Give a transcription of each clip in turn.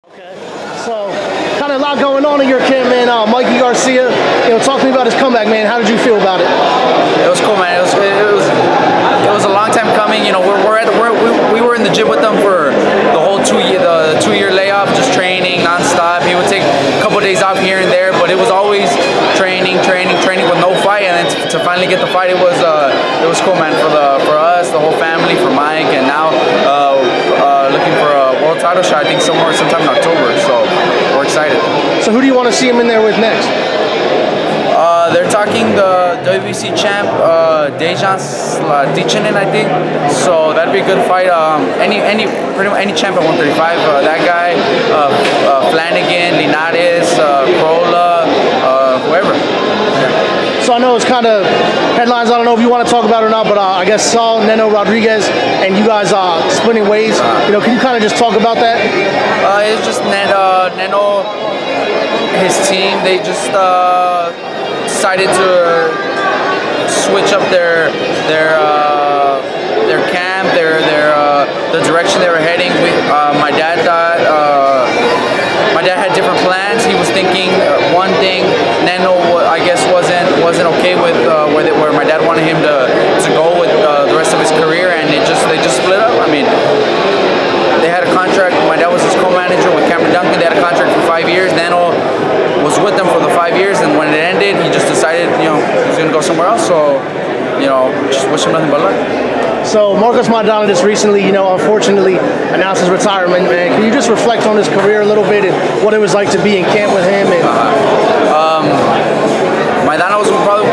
Okay. So, kind of a lot going on in your camp, man. Mikey Garcia, talk to me about his comeback, man. How did you feel about it? It was cool, man. It was a long time coming. We were in the gym with them for the whole 2-year layoff, just training nonstop. He would take a couple of days off here and there, but it was always training with no fight. And then to finally get the fight, it was cool, man. For us, the whole family, for Mike, and now looking for a world title shot. I think sometime in October. So we're excited. So who do you want to see him in there with next? They're talking the WBC champ, Dejan Slatichinin, I think. So that'd be a good fight. Pretty much any champ at 135. That guy, Flanagan, Linares, Crolla, whoever. Yeah. So I know it's kind of headlines. I don't know if you want to talk about it or not, but I guess Saul, Neno, Rodriguez, and you guys splitting ways. Can you kind of just talk about that? It's just Neno, his team. They just decided to switch up their camp, the direction they were heading. My dad had different plans. He was thinking one thing. Neno, I guess, wasn't okay with where my dad wanted him to go with the rest of his career, and they just split up. I mean, they had a contract. My dad was his co-manager with Cameron Duncan. They had a contract for 5 years. Neno was with them for the 5 years, and when it ended, he just decided, he's going to go somewhere else. So, just wish him nothing but luck. So Marcos Maidana just recently, unfortunately announced his retirement, man. Can you just reflect on his career a little bit and what it was like to be in camp with him? Maidana was probably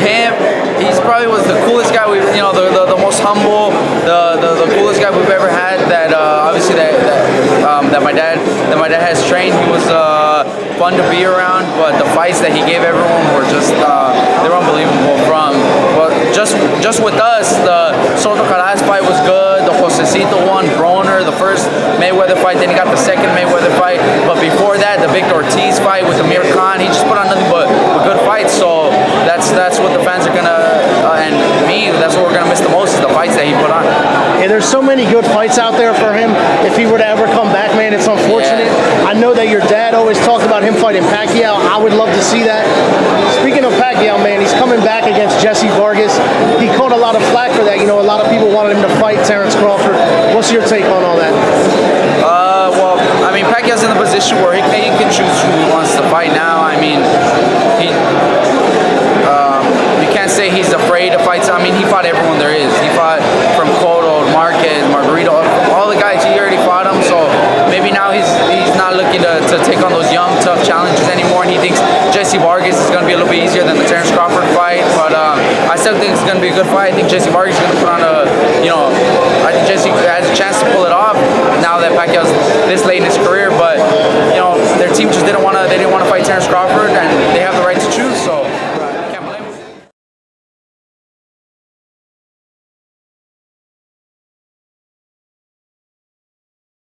him. He's probably was the coolest guy the most humble, the coolest guy we've ever had. That obviously that my dad has trained. He was fun to be around, but the fights that he gave everyone were just they were unbelievable. But just with us, the Soto Caraz fight was good. The Josecito one, Broner, the first Mayweather fight. Then he got the second Mayweather fight. But before that, the Victor Ortiz fight with Amir Khan. He just put on nothing but good fights. So that's what the fans are gonna and me. That's what we're gonna miss the most is the fights that he put on. Yeah, there's so many good fights out there for him. If he were to ever come back, man, it's unfortunate. Yeah. I know that your dad always talked about him fighting Pacquiao. I would love to see that. Speaking of Pacquiao, man, he's coming back against Jessie Vargas. He caught a lot of flack for that. A lot of people wanted him to fight Terrence Crawford. What's your take on all that? Well, I mean, Pacquiao's in the position where he can choose who he wants to fight now. I mean, you can't say he's afraid to fight. I mean, he fought everyone there is. He fought from Cotto, Marquez, Margarito, all the guys. He already fought them. So maybe now he's not looking to take on those young, tough challenges anymore. And he thinks Jessie Vargas is going to be a little bit easier than the Terrence Crawford fight. But I still think it's going to be a good fight. I think Jessie Vargas is going to put on I think Jessie has a chance to pull it off now that Pacquiao's this late in his career. But